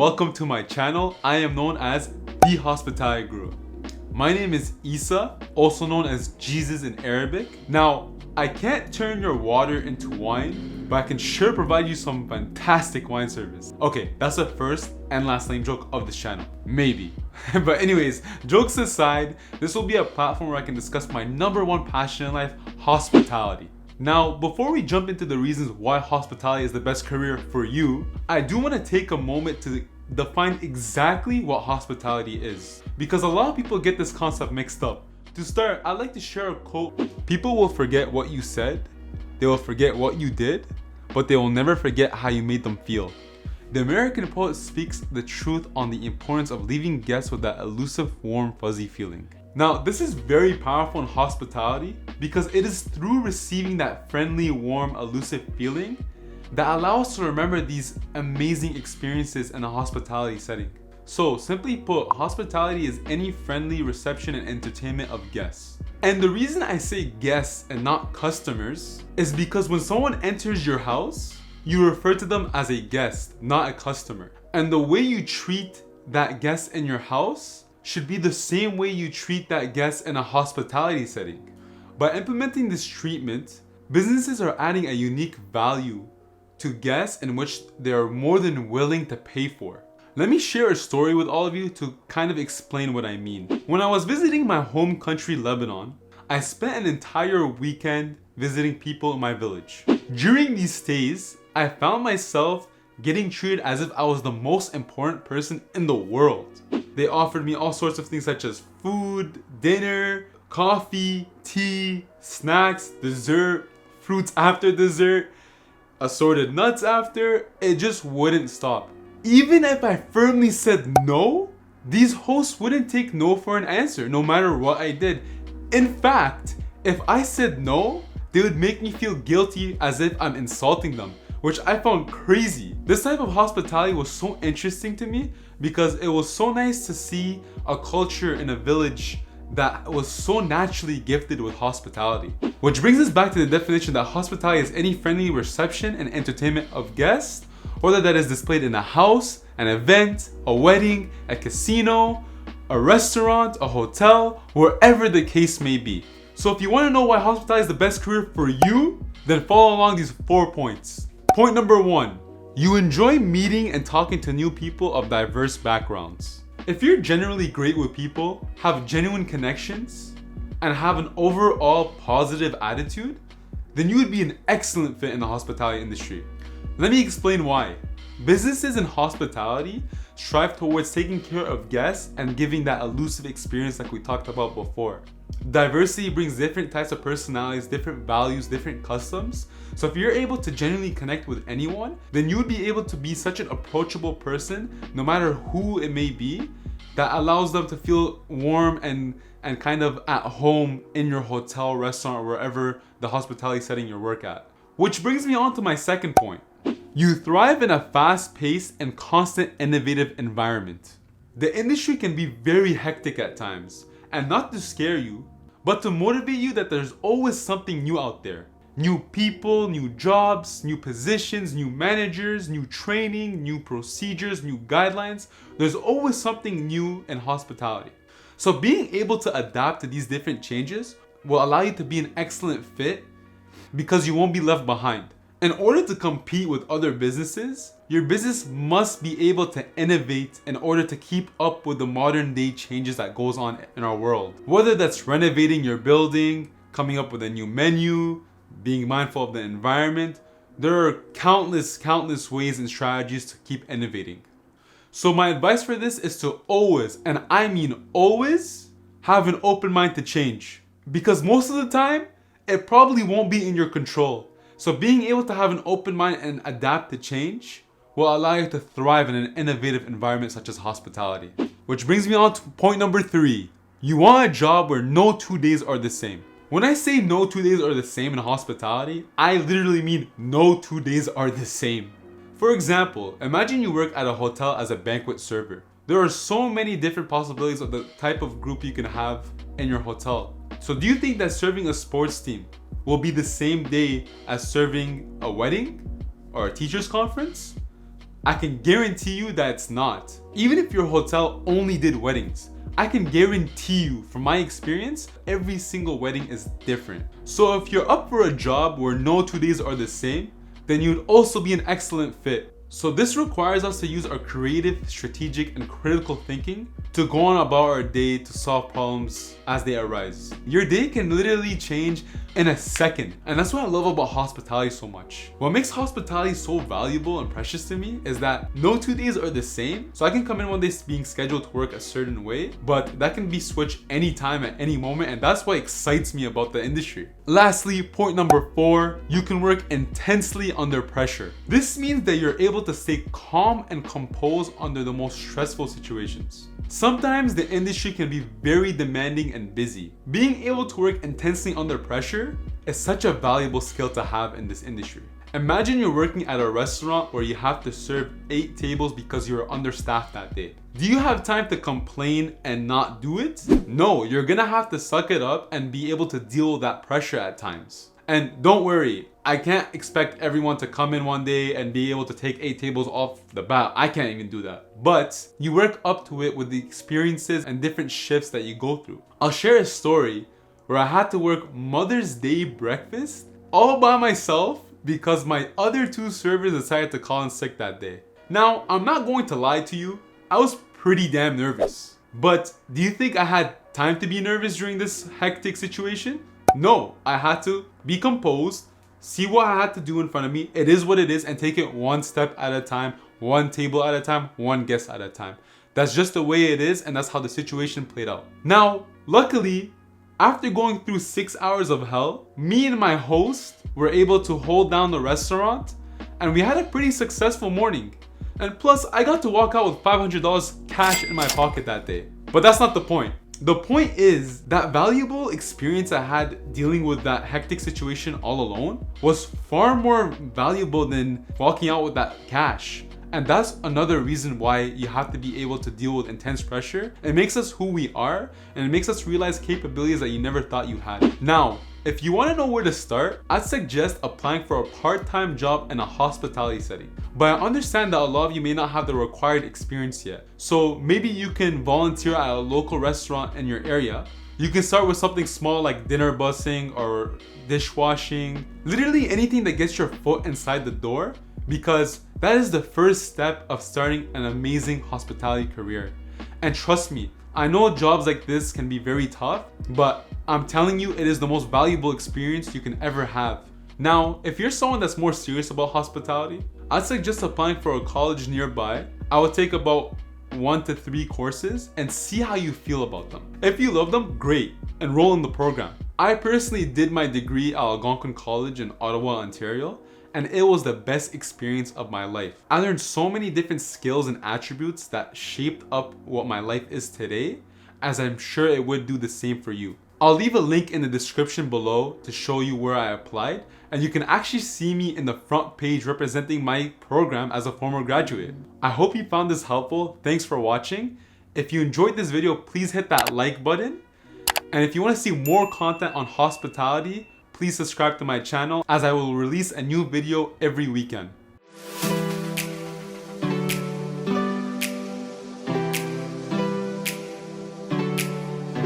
welcome to my channel. I am known as the Hospitality Guru. My name is Issa, also known as Jesus in Arabic. Now, I can't turn your water into wine, but I can sure provide you some fantastic wine service. Okay, that's the first and last lame joke of this channel. Maybe. But anyways, jokes aside, this will be a platform where I can discuss my number one passion in life, hospitality. Now, before we jump into the reasons why hospitality is the best career for you, I do want to take a moment to define exactly what hospitality is, because a lot of people get this concept mixed up. To start, I'd like to share a quote. People will forget what you said, they will forget what you did, but they will never forget how you made them feel. The American poet speaks the truth on the importance of leaving guests with that elusive, warm, fuzzy feeling. Now, this is very powerful in hospitality because it is through receiving that friendly, warm, elusive feeling that allows us to remember these amazing experiences in a hospitality setting. So, simply put, hospitality is any friendly reception and entertainment of guests. And the reason I say guests and not customers is because when someone enters your house, you refer to them as a guest, not a customer. And the way you treat that guest in your house should be the same way you treat that guest in a hospitality setting. By implementing this treatment, businesses are adding a unique value to guests in which they are more than willing to pay for. Let me share a story with all of you to kind of explain what I mean. When I was visiting my home country, Lebanon, I spent an entire weekend visiting people in my village. During these stays, I found myself getting treated as if I was the most important person in the world. They offered me all sorts of things such as food, dinner, coffee, tea, snacks, dessert, fruits after dessert, assorted nuts after. It just wouldn't stop. Even if I firmly said no, these hosts wouldn't take no for an answer, no matter what I did. In fact, if I said no, they would make me feel guilty as if I'm insulting them, which I found crazy. This type of hospitality was so interesting to me because it was so nice to see a culture in a village that was so naturally gifted with hospitality. Which brings us back to the definition that hospitality is any friendly reception and entertainment of guests, whether that is displayed in a house, an event, a wedding, a casino, a restaurant, a hotel, wherever the case may be. So if you want to know why hospitality is the best career for you, then follow along these 4 points. Point number 1, you enjoy meeting and talking to new people of diverse backgrounds. If you're generally great with people, have genuine connections, and have an overall positive attitude, then you would be an excellent fit in the hospitality industry. Let me explain why. Businesses in hospitality strive towards taking care of guests and giving that elusive experience like we talked about before. Diversity brings different types of personalities, different values, different customs. So if you're able to genuinely connect with anyone, then you would be able to be such an approachable person, no matter who it may be, that allows them to feel warm and kind of at home in your hotel, restaurant, or wherever the hospitality setting you work at. Which brings me on to my second point. You thrive in a fast-paced and constant innovative environment. The industry can be very hectic at times, and not to scare you, but to motivate you that there's always something new out there. New people, new jobs, new positions, new managers, new training, new procedures, new guidelines. There's always something new in hospitality. So being able to adapt to these different changes will allow you to be an excellent fit because you won't be left behind. In order to compete with other businesses, your business must be able to innovate in order to keep up with the modern day changes that goes on in our world. Whether that's renovating your building, coming up with a new menu, being mindful of the environment, there are countless ways and strategies to keep innovating. So my advice for this is to always, and I mean always, have an open mind to change. Because most of the time, it probably won't be in your control. So being able to have an open mind and adapt to change will allow you to thrive in an innovative environment such as hospitality. Which brings me on to point number 3. You want a job where no 2 days are the same. When I say no 2 days are the same in hospitality, I literally mean no 2 days are the same. For example, imagine you work at a hotel as a banquet server. There are so many different possibilities of the type of group you can have in your hotel. So do you think that serving a sports team will be the same day as serving a wedding or a teacher's conference? I can guarantee you that it's not. Even if your hotel only did weddings, I can guarantee you from my experience, every single wedding is different. So if you're up for a job where no 2 days are the same, then you'd also be an excellent fit. So this requires us to use our creative, strategic, and critical thinking to go on about our day to solve problems as they arise. Your day can literally change in a second, and that's what I love about hospitality so much. What makes hospitality so valuable and precious to me is that no 2 days are the same. So I can come in one day being scheduled to work a certain way, but that can be switched anytime at any moment, and that's what excites me about the industry. Lastly, point number 4, you can work intensely under pressure. This means that you're able to stay calm and composed under the most stressful situations. Sometimes the industry can be very demanding and busy. Being able to work intensely under pressure is such a valuable skill to have in this industry. Imagine you're working at a restaurant where you have to serve 8 tables because you're understaffed that day. Do you have time to complain and not do it? No, you're gonna have to suck it up and be able to deal with that pressure at times. And don't worry, I can't expect everyone to come in one day and be able to take 8 tables off the bat. I can't even do that. But you work up to it with the experiences and different shifts that you go through. I'll share a story where I had to work Mother's Day breakfast all by myself because my other 2 servers decided to call in sick that day. Now, I'm not going to lie to you, I was pretty damn nervous. But do you think I had time to be nervous during this hectic situation? No, I had to be composed, see what I had to do in front of me. It is what it is, and take it one step at a time, one table at a time, one guest at a time. That's just the way it is, and that's how the situation played out. Now, luckily, after going through 6 hours of hell, me and my host were able to hold down the restaurant, and we had a pretty successful morning. And plus, I got to walk out with $500 cash in my pocket that day. But that's not the point. The point is that valuable experience I had dealing with that hectic situation all alone was far more valuable than walking out with that cash. And that's another reason why you have to be able to deal with intense pressure. It makes us who we are, and it makes us realize capabilities that you never thought you had. Now, if you want to know where to start, I'd suggest applying for a part-time job in a hospitality setting. But I understand that a lot of you may not have the required experience yet. So maybe you can volunteer at a local restaurant in your area. You can start with something small like dinner busing or dishwashing. Literally anything that gets your foot inside the door, because that is the first step of starting an amazing hospitality career. And trust me, I know jobs like this can be very tough, but I'm telling you, it is the most valuable experience you can ever have. Now, if you're someone that's more serious about hospitality, I'd suggest applying for a college nearby. I would take about 1 to 3 courses and see how you feel about them. If you love them, great, enroll in the program. I personally did my degree at Algonquin College in Ottawa, Ontario, and it was the best experience of my life. I learned so many different skills and attributes that shaped up what my life is today, as I'm sure it would do the same for you. I'll leave a link in the description below to show you where I applied, and you can actually see me in the front page representing my program as a former graduate. I hope you found this helpful. Thanks for watching. If you enjoyed this video, please hit that like button. And if you want to see more content on hospitality, please subscribe to my channel, as I will release a new video every weekend.